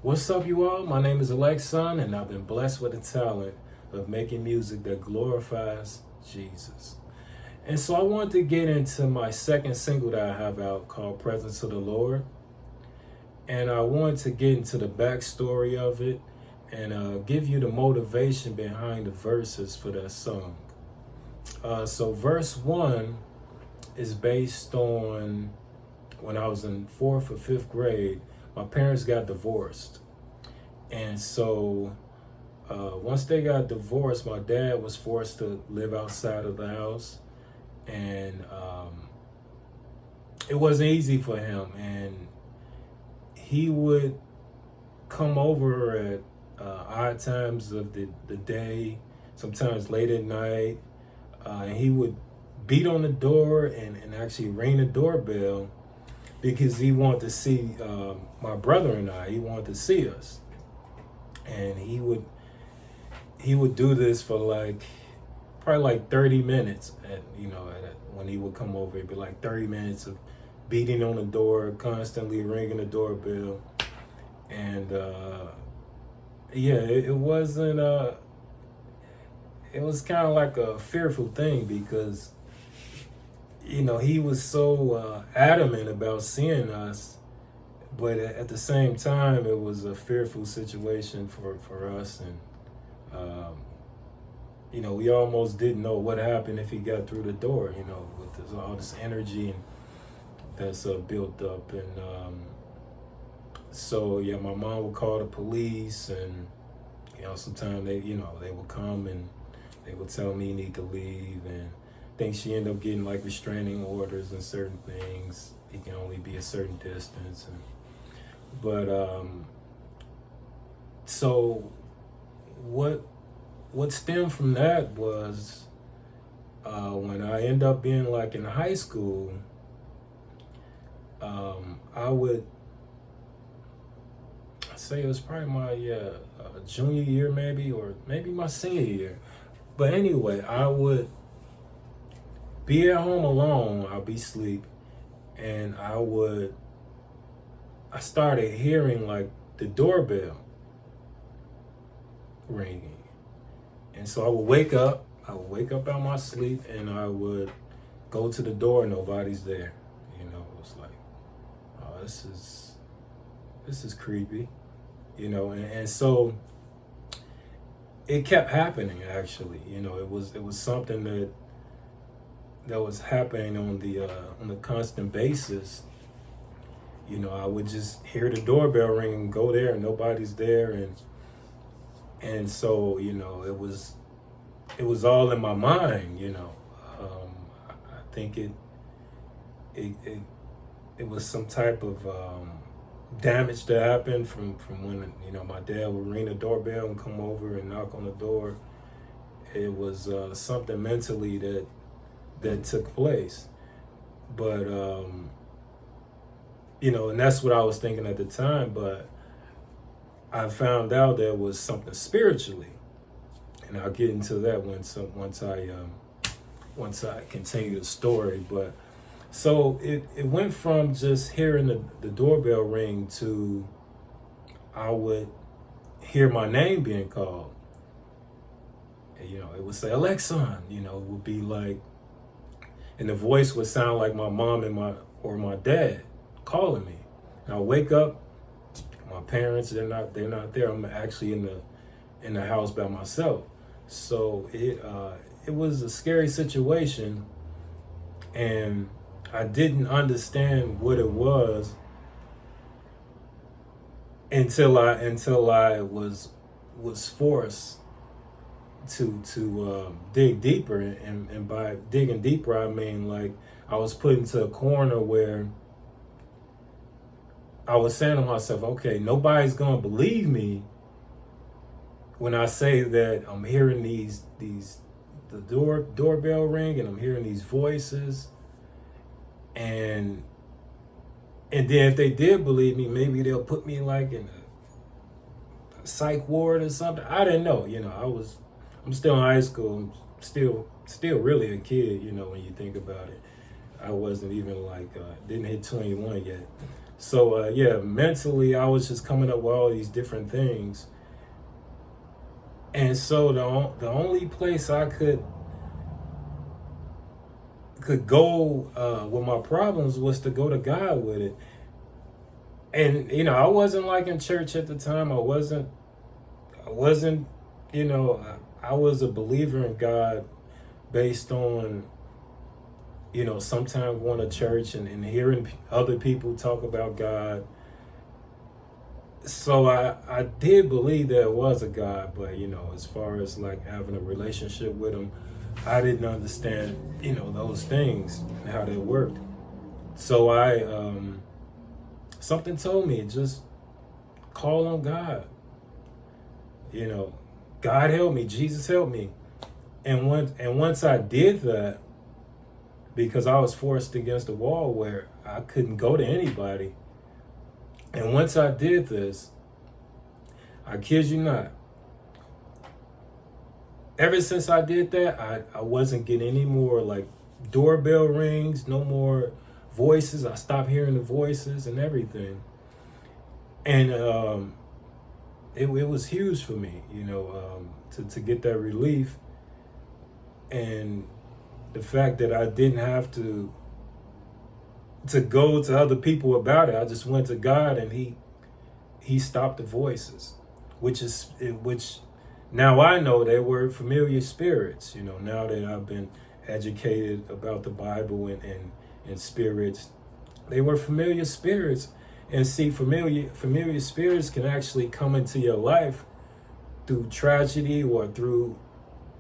What's up, you all? My name is Alexon, and I've been blessed with the talent of making music that glorifies Jesus. And so I want to get into my second single that I have out called Presence of the Lord. And I want to get into the backstory of it and give you the motivation behind the verses for that song. So verse 1 is based on when I was in 4th or 5th grade. My parents got divorced. And so once they got divorced, my dad was forced to live outside of the house. And it wasn't easy for him. And he would come over at odd times of the day, sometimes late at night. And he would beat on the door and actually ring the doorbell because he wanted to see my brother and I. He wanted to see us, and he would do this for probably like 30 minutes. When he would come over, it'd be like 30 minutes of beating on the door, constantly ringing the doorbell, and it wasn't. It was kind of like a fearful thing because he was so adamant about seeing us, but at the same time, it was a fearful situation for us. And, we almost didn't know what happened if he got through the door, with all this energy that's built up. And my mom would call the police, and, sometimes they would come and they would tell me you need to leave. And I think she ended up getting like restraining orders and certain things. He can only be a certain distance. So what stemmed from that was when I ended up being like in high school, I would say it was probably my junior year maybe, or maybe my senior year. But anyway, I would be at home alone. I'll be asleep, and I started hearing like the doorbell ringing. And so I would wake up out of my sleep, and I would go to the door, nobody's there. It was like, oh, this is creepy, and so it kept happening. Actually, it was something that was happening on the constant basis. I would just hear the doorbell ring and go there, and nobody's there, and so it was all in my mind. I think it was some type of damage that happened from when my dad would ring the doorbell and come over and knock on the door. It was something mentally that took place, but and that's what I was thinking at the time. But I found out there was something spiritually, and I'll get into that once I continue the story. But so it went from just hearing the doorbell ring to I would hear my name being called. And, it would say Alexon. It would be like, and the voice would sound like my mom or my dad calling me. And I wake up, my parents they're not there. I'm actually in the house by myself. So it was a scary situation, and I didn't understand what it was until I was forced to dig deeper, and by digging deeper I mean like I was put into a corner where I was saying to myself, okay, nobody's gonna believe me when I say that I'm hearing the doorbell ring and I'm hearing these voices, and then if they did believe me, maybe they'll put me like in a psych ward or something. I didn't know. I'm still in high school. I'm still really a kid. When you think about it, I wasn't even didn't hit 21 yet. So yeah, mentally I was just coming up with all these different things. And so the only place I could go with my problems was to go to God with it. And I wasn't like in church at the time. I wasn't, I was a believer in God based on, sometimes going to church and hearing other people talk about God. So I did believe there was a God, but as far as like having a relationship with him, I didn't understand, those things and how they worked. So something told me, just call on God. God help me, Jesus help me. And once I did that, because I was forced against the wall where I couldn't go to anybody. And once I did this, I kid you not, ever since I did that, I wasn't getting any more like doorbell rings, no more voices. I stopped hearing the voices and everything. And it was huge for me, to get that relief. And the fact that I didn't have to go to other people about it. I just went to God, and he stopped the voices, which now I know they were familiar spirits. Now that I've been educated about the Bible and spirits, they were familiar spirits. And see, familiar spirits can actually come into your life through tragedy or through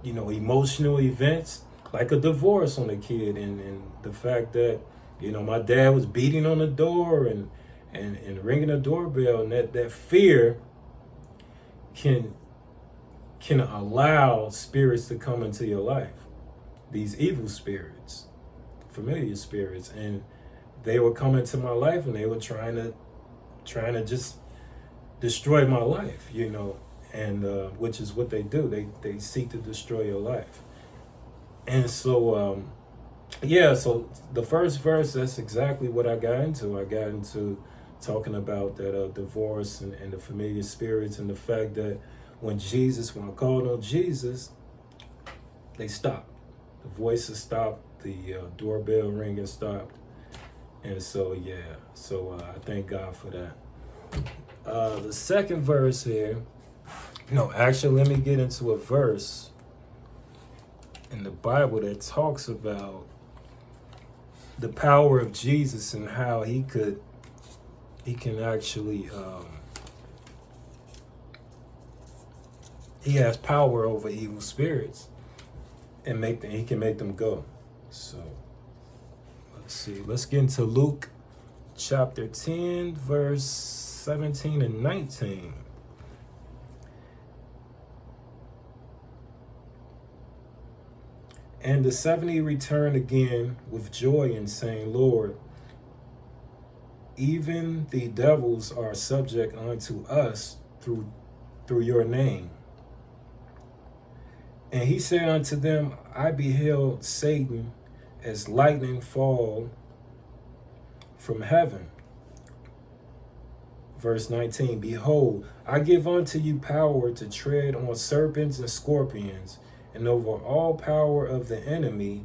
emotional events, like a divorce on a kid, and the fact that my dad was beating on the door and ringing a doorbell, and that fear can allow spirits to come into your life, these evil spirits, familiar spirits. And they were coming to my life, and they were trying to just destroy my life, and which is what they do. They seek to destroy your life. And so so the first verse, that's exactly what I got into. I got into talking about that divorce and the familiar spirits, and the fact that when I called on Jesus, they stopped. The voices stopped, the doorbell ringing stopped. And so, I thank God for that. The second verse here, let me get into a verse in the Bible that talks about the power of Jesus and how he can actually, he has power over evil spirits and he can make them go. So let's see, let's get into Luke chapter 10, verse 17 and 19. And the 70 returned again with joy and saying, Lord, even the devils are subject unto us through your name. And he said unto them, I beheld Satan as lightning fall from heaven. Verse 19, behold, I give unto you power to tread on serpents and scorpions, and over all power of the enemy,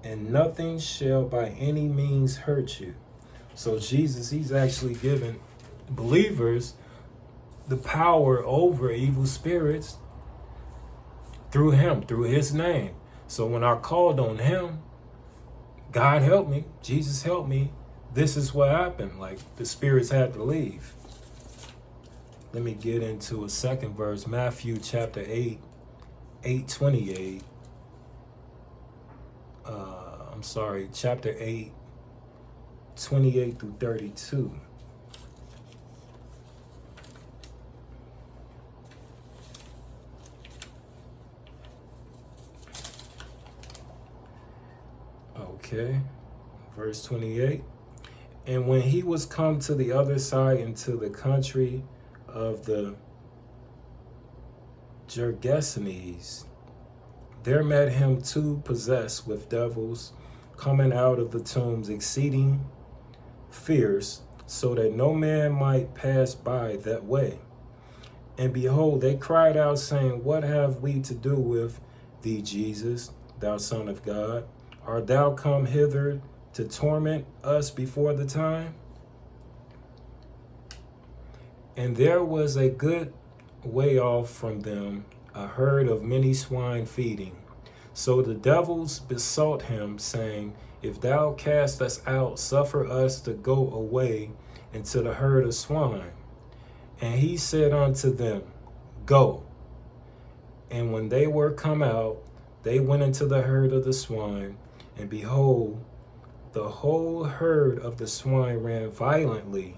and nothing shall by any means hurt you. So Jesus, he's actually given believers the power over evil spirits through him, through his name. So when I called on him, God help me, Jesus help me, this is what happened. Like the spirits had to leave. Let me get into a second verse, Matthew chapter 8, 8:28. Chapter 8, 28 through 32. Okay, verse 28. And when he was come to the other side into the country of the Gergesenes, there met him two possessed with devils, coming out of the tombs exceeding fierce, so that no man might pass by that way. And behold, they cried out, saying, What have we to do with thee, Jesus, thou Son of God? Art thou come hither to torment us before the time? And there was a good way off from them a herd of many swine feeding. So the devils besought him, saying, If thou cast us out, suffer us to go away into the herd of swine. And he said unto them, Go. And when they were come out, they went into the herd of the swine, and behold, the whole herd of the swine ran violently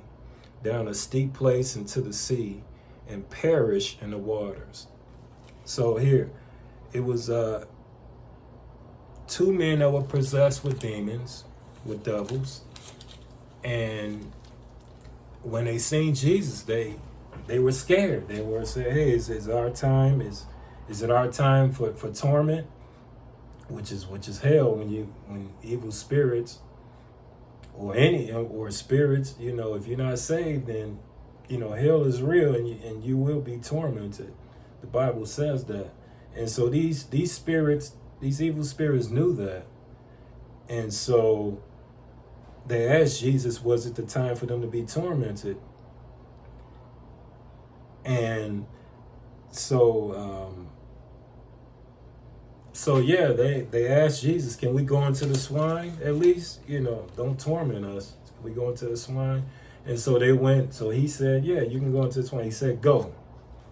down a steep place into the sea, and perished in the waters. So here, it was 2 men that were possessed with demons, with devils, and when they seen Jesus, they were scared. They were saying, "Hey, is our time? Is it our time for torment?" Which is hell, when evil spirits or spirits, if you're not saved, then hell is real, and you will be tormented. The Bible says that. And so these spirits, these evil spirits knew that. And so they asked Jesus, was it the time for them to be tormented? And so yeah, they asked Jesus, can we go into the swine at least? Don't torment us. Can we go into the swine? And so they went. So he said, yeah, you can go into the swine. He said, go.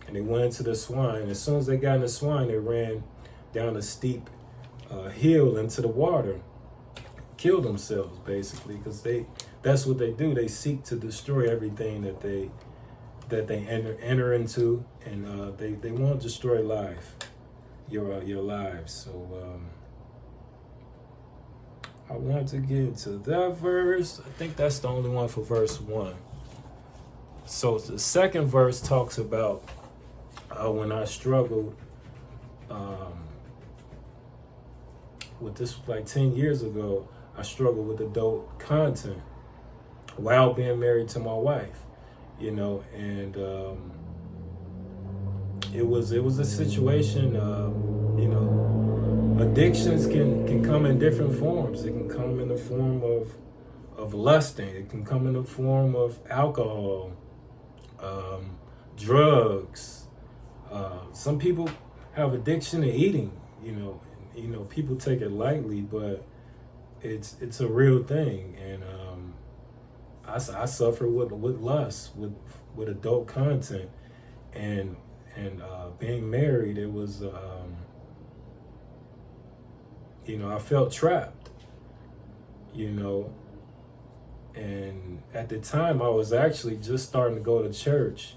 And they went into the swine. As soon as they got in the swine, they ran down a steep hill into the water, killed themselves basically, because that's what they do. They seek to destroy everything that they enter into, and they won't destroy life, your lives. So I want to get into that verse. I think that's the only one for verse 1. So the second verse talks about when I struggled with this, like 10 years ago. I struggled with adult content while being married to my wife, and it was a situation. Addictions can come in different forms. It can come in the form of lusting. It can come in the form of alcohol, drugs. Some people have addiction to eating. People take it lightly, but it's a real thing. And I suffer with lust, with adult content, and being married. It was I felt trapped, and at the time I was actually just starting to go to church,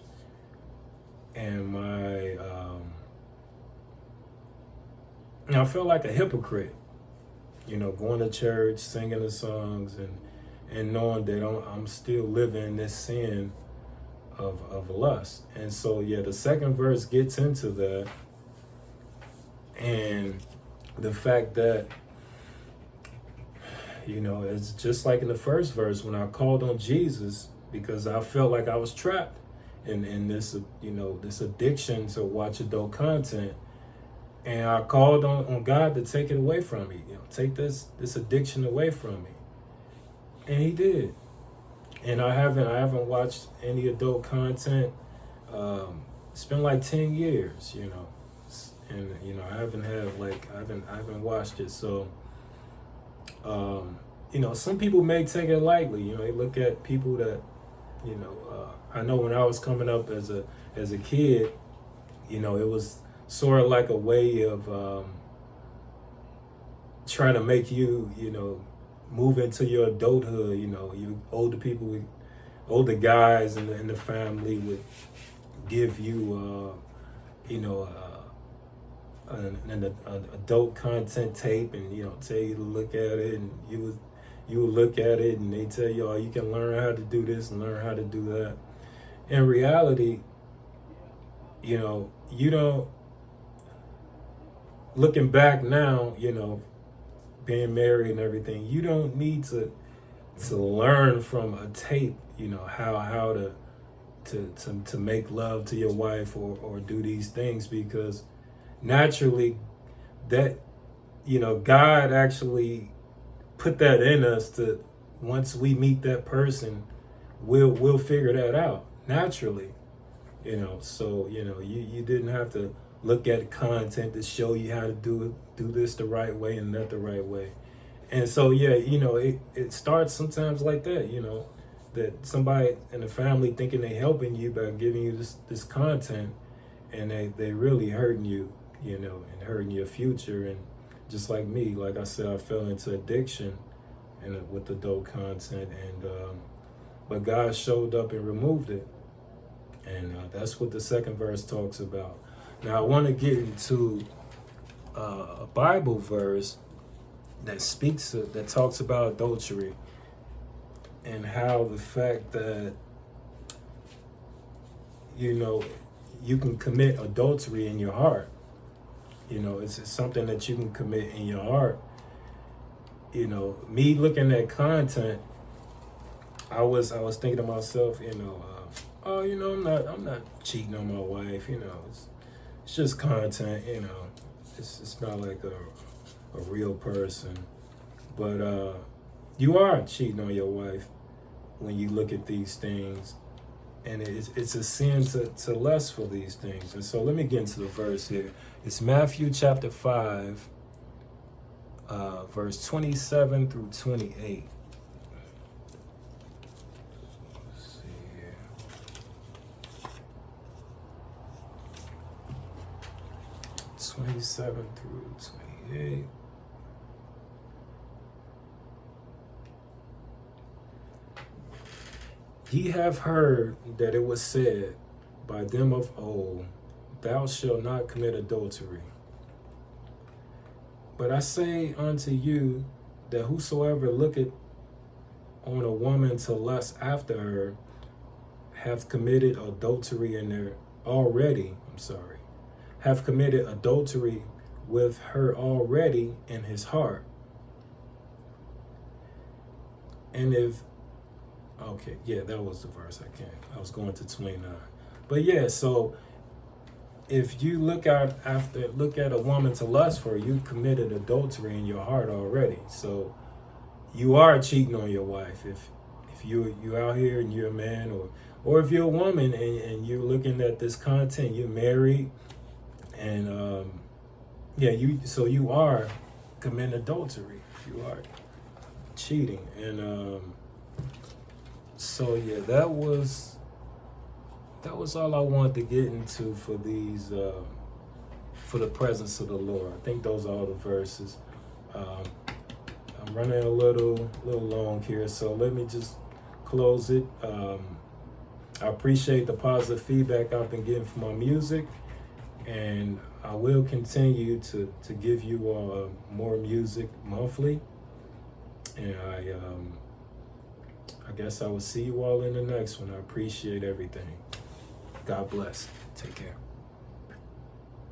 and I felt like a hypocrite, going to church, singing the songs, and knowing that I'm still living this sin of lust. And so, yeah, the second verse gets into that, and the fact that, it's just like in the first verse when I called on Jesus, because I felt like I was trapped in this, this addiction to watch adult content. And I called on God to take it away from me, take this addiction away from me. And he did. And I haven't watched any adult content. It's been like 10 years, and I haven't watched it. So, some people may take it lightly. They look at people that, I know when I was coming up as a kid, it was sort of like a way of trying to make you, move into your adulthood. You older guys in the family would give you, an adult content tape, and tell you to look at it, and you would look at it, and they tell you, you can learn how to do this and learn how to do that. In reality, you don't. Looking back now, being married and everything, you don't need to to learn from a tape, you know, how to make love to your wife or do these things, because naturally that, you know, God actually put that in us to, once we meet that person, we'll figure that out naturally, you know. So, you know, you didn't have to look at content to show you how to do this the right way and not the right way. And so, yeah, you know, it starts sometimes like that, you know, that somebody in the family thinking they helping you by giving you this content, and they really hurting you, you know, and hurting your future. And just like me, like I said, I fell into addiction and with adult content, and but God showed up and removed it. And that's what the second verse talks about. Now I want to get into a Bible verse that talks about adultery, and how the fact that, you know, you can commit adultery in your heart. You know, it's something that you can commit in your heart. You know, me looking at content, I was thinking to myself, you know, oh, you know, I'm not cheating on my wife. You know, it's just content. You know, it's not like a real person. But you are cheating on your wife when you look at these things, and it's a sin to lust for these things. And so let me get into the verse here. It's Matthew chapter 5, verse 27 through 28. Let's see here. 27 through 28. Ye have heard that it was said by them of old, Thou shalt not commit adultery. But I say unto you that whosoever looketh on a woman to lust after her hath committed adultery hath committed adultery with her already in his heart. And if okay, yeah, that was the verse. I was going to 29. But yeah, so if you look at a woman to lust for, you committed adultery in your heart already. So you are cheating on your wife. If you out here and you're a man, or if you're a woman and you're looking at this content, you're married, and you are committing adultery. You are cheating. And so yeah, that was all I wanted to get into for these for the presence of the Lord. I think those are all the verses. I'm running a little long here, so let me just close it. I appreciate the positive feedback I've been getting from my music, and I will continue to give you all more music monthly. And I guess I will see you all in the next one. I appreciate everything. God bless. Take care.